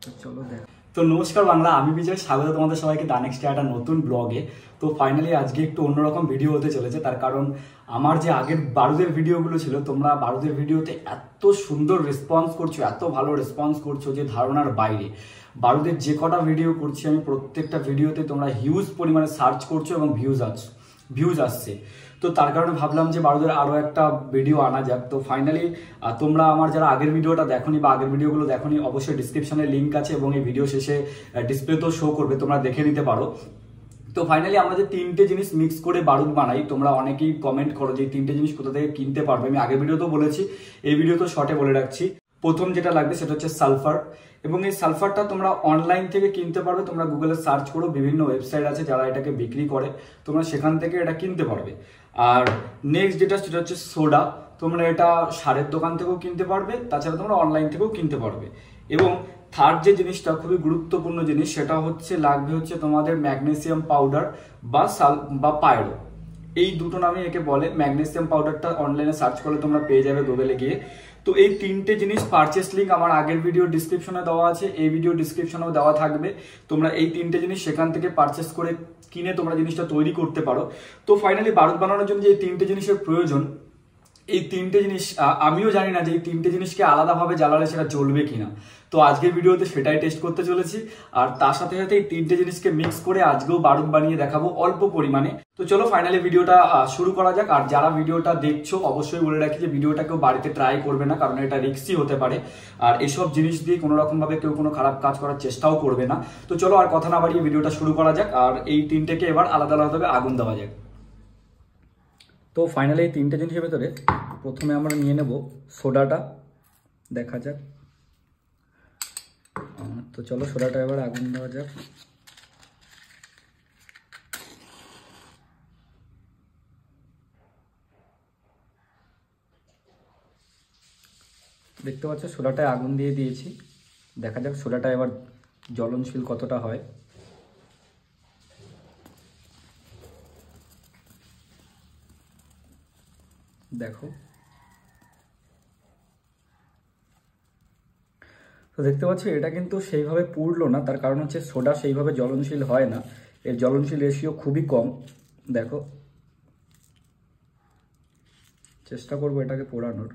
তো চলো দেখ। তো নমস্কার বাংলা, আমি বিজয়, স্বাগত তোমাদের সবাইকে দা নেক্সট একটা নতুন ব্লগে। তো ফাইনালি আজকে একটু অন্যরকম ভিডিও হতে চলেছে, তার কারণ আমার যে আগের বারুদের ভিডিওগুলো ছিল, তোমরা বারুদের ভিডিওতে এত সুন্দর রেসপন্স করছো, এত ভালো রেসপন্স করছো যে ধারণার বাইরে। বারুদের যে কটা ভিডিও করছি আমি, প্রত্যেকটা ভিডিওতে তোমরা হিউজ পরিমাণে সার্চ করছো এবং ভিউজ আসছে। তো তার কারণে ভাবলাম যে বারুদের আরও একটা ভিডিও আনা যাক। তো ফাইনালি তোমরা আমার যারা আগের ভিডিওটা দেখোনি বা আগের ভিডিওগুলো দেখোনি, অবশ্যই ডিসক্রিপশনে লিঙ্ক আছে এবং এই ভিডিও শেষে ডিসপ্লেতেও শো করবে, তোমরা দেখে নিতে পারো। তো ফাইনালি আমরা যে তিনটে জিনিস মিক্স করে বারুদ বানাই, তোমরা অনেকেই কমেন্ট করো যে এই তিনটে জিনিস কোথা থেকে কিনতে পারবে। আমি আগের ভিডিওতেও বলেছি, এই ভিডিওতেও শর্টে বলে রাখছি। প্রথম যেটা লাগবে সেটা হচ্ছে সালফার, এবং এই সালফারটা তোমরা অনলাইন থেকে কিনতে পারবে। তোমরা গুগলে সার্চ করো, বিভিন্ন ওয়েবসাইট আছে যারা এটাকে বিক্রি করে, তোমরা সেখান থেকে এটা কিনতে পারবে। আর নেক্সট যেটা সেটা হচ্ছে সোডা, তোমরা এটা সারের দোকান থেকেও কিনতে পারবে, তাছাড়া তোমরা অনলাইন থেকেও কিনতে পারবে। এবং থার্ড যে জিনিসটা খুবই গুরুত্বপূর্ণ জিনিস, সেটা হচ্ছে লাগবে হচ্ছে তোমাদের ম্যাগনেসিয়াম পাউডার বা পায়রো। এই দুটো নামে একে বলে। ম্যাগনেসিয়াম পাউডারটা অনলাইনে সার্চ করলে তোমরা পেয়ে যাবে গুগলে গিয়ে। তো এই তিনটে জিনিস পারচেস লিঙ্ক আমার আগের ভিডিও ডিসক্রিপশনে দেওয়া আছে, এই ভিডিও ডিসক্রিপশনেও দেওয়া থাকবে। তোমরা এই তিনটে জিনিস সেখান থেকে পারচেস করে কিনে তোমরা জিনিসটা তৈরি করতে পারো। তো ফাইনালি বারুদ বানানোর জন্য যে এই তিনটে জিনিসের প্রয়োজন, এই তিনটে জিনিস আমিও জানি না যে এই তিনটে জিনিসকে আলাদাভাবে জ্বালালে সেটা চলবে কিনা। তো আজকের ভিডিওতে সেটাই টেস্ট করতে চলেছি। আর তার সাথে সাথে এই তিনটে জিনিসকে মিক্স করে আজকেও বারুদ বানিয়ে দেখাবো অল্প পরিমাণে। তো চলো ফাইনালি ভিডিওটা শুরু করা যাক। আর যারা ভিডিওটা দেখছো অবশ্যই বলে রাখি যে ভিডিওটা কেউ বাড়িতে ট্রাই করবে না, কারণ এটা রিস্কি হতে পারে। আর এসব জিনিস দিয়ে কোনো রকমভাবে কেউ কোনো খারাপ কাজ করার চেষ্টাও করবে না। তো চলো আর কথা না বাড়িয়ে ভিডিওটা শুরু করা যাক। আর এই তিনটেকে এবার আলাদা আলাদাভাবে আগুন দেওয়া যাক। তো ফাইনালি এই তিনটে জিনিসের ভেতরে প্রথমে আমরা নিয়ে নেব সোডাটা, দেখা যাক। তো চলো সোডাটা এবার আগুন দেওয়া যাক। দেখতে পাচ্ছ সোডাটায় আগুন দিয়ে দিয়েছি, দেখা যাক সোডাটা এবার জ্বলনশীল কতটা হয়। দেখো, তো দেখতে পাচ্ছি এটা কিন্তু সেইভাবে পুড়লো না, তার কারণ হচ্ছে সোডা সেইভাবে জ্বলনশীল হয় না, এর জ্বলনশীল রেশিও খুবই কম। দেখো, চেষ্টা করবো এটাকে পোড়ানোর।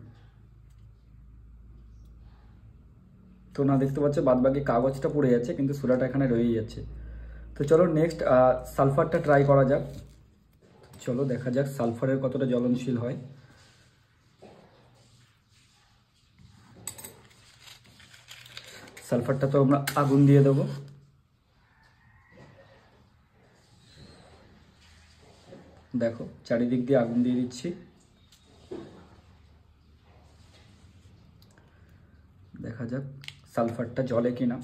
তো না, দেখতে পাচ্ছ বাদবাকি কাগজটা পুড়ে যাচ্ছে কিন্তু সোডাটা এখানে রয়েই যাচ্ছে। তো চলো নেক্সট সালফারটা ট্রাই করা যাক। চলো দেখা যাক সালফারের কতটা জ্বলনশীল হয়। সালফারটা তো আমরা আগুন দিয়ে দেবো। দেখো চারিদিক দিয়ে আগুন দিয়ে দিচ্ছি, দেখা যাক সালফারটা জ্বলে কিনা।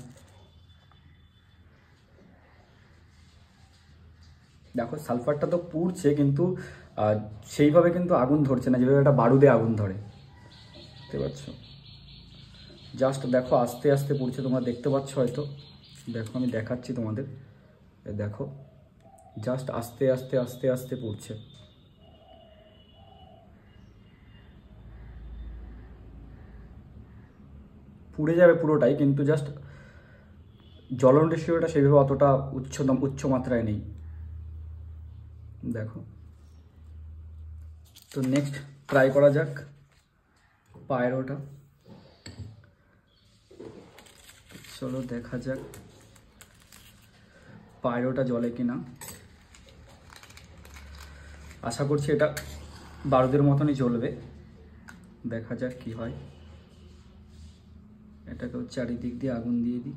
দেখো সালফারটা তো পুড়ছে কিন্তু সেইভাবে কিন্তু আগুন ধরছে না যেভাবে একটা বারুদে আগুন ধরে, দেখতে পাচ্ছ। জাস্ট দেখো আস্তে আস্তে পুড়ছে, তোমরা দেখতে পাচ্ছ হয়তো। দেখো আমি দেখাচ্ছি তোমাদের, দেখো জাস্ট আস্তে আস্তে আস্তে আস্তে পুড়ছে। পুড়ে যাবে পুরোটাই, কিন্তু জাস্ট জ্বলন রেশিওটা সেইভাবে অতটা উচ্চ মাত্রায় নেই। দেখো, তো নেক্সট ট্রাই করা যাক পায়রোটা। চলো দেখা যাক পায়রোটা জ্বলে কিনা। আশা করছি এটা বারুদের মতনই জ্বলবে, দেখা যাক কি হয়। এটাকেও চারিদিক দিয়ে আগুন দিয়ে দিই।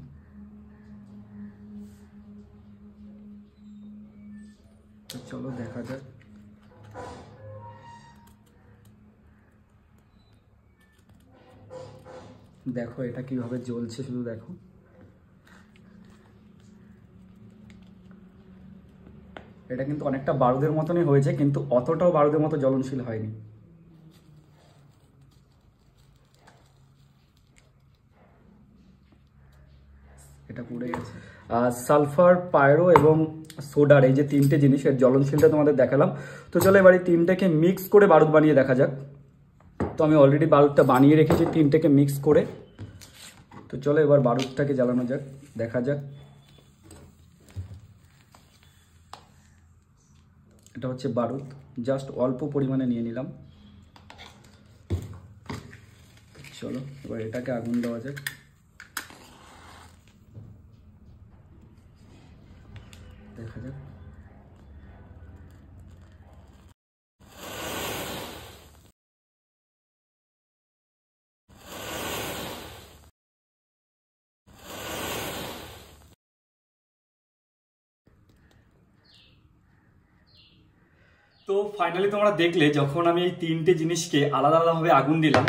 তো চলো দেখা যাক। দেখো এটা কিভাবে জ্বলছে, শুধু দেখো। এটা কিন্তু অনেকটা বারুদের মতনই হয়েছে, কিন্তু অতটাও বারুদের মতো জ্বলনশীল হয়নি। এটা পুড়ে গেছে। সালফার, পায়রো এবং সোডার এই যে তিনটে জিনিসের জ্বলনশীলটা তোমাদের দেখালাম। তো চলো এবার এই তিনটেকে মিক্স করে বারুদ বানিয়ে দেখা যাক। তো আমি অলরেডি বারুদটা বানিয়ে রেখেছি তিনটেকে মিক্স করে। তো চলো এবার বারুদটাকে জ্বালানো যাক, দেখা যাক। এটা হচ্ছে বারুদ, জাস্ট অল্প পরিমাণে নিয়ে নিলাম। চলো এবার এটাকে আগুন দেওয়া যাক। দেখা যাক। তো ফাইনালি তোমরা দেখলে যখন আমি এই তিনটে জিনিসকে আলাদা আলাদাভাবে আগুন দিলাম,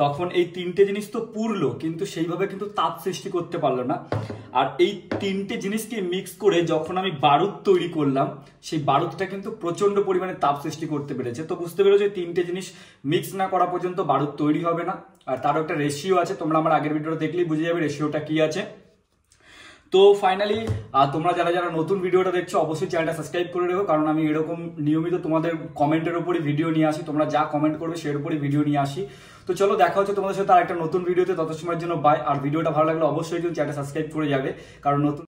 তখন এই তিনটে জিনিস তো পুড়লো, কিন্তু সেইভাবে কিন্তু তাপ সৃষ্টি করতে পারলো না। আর এই তিনটে জিনিসকে মিক্স করে যখন আমি বারুদ তৈরি করলাম, সেই বারুদটা কিন্তু প্রচন্ড পরিমাণে তাপ সৃষ্টি করতে পেরেছে। তো বুঝতে পেরেছো যে তিনটে জিনিস মিক্স না করা পর্যন্ত বারুদ তৈরি হবে না। আর তারও একটা রেশিও আছে, তোমরা আমার আগের ভিডিওটা দেখলেই বুঝে যাবে রেশিওটা কি আছে। তো ফাইনালি তোমরা যারা যারা নতুন ভিডিওটা দেখছো অবশ্যই চ্যানেলটা সাবস্ক্রাইব করে রেখো, কারণ আমি এরকম নিয়মিত তোমাদের কমেন্টের উপরই ভিডিও নিয়ে আসি। তোমরা যা কমেন্ট করবে সের উপরই ভিডিও নিয়ে আসি। তো চলো দেখা হচ্ছে তোমাদের সাথে আর একটা নতুন ভিডিওতে, তত সময়ের জন্য বাই। আর ভিডিওটা ভালো লাগলে অবশ্যই কিন্তু চ্যানেলটা সাবস্ক্রাইব করে যাবে, কারণ নতুন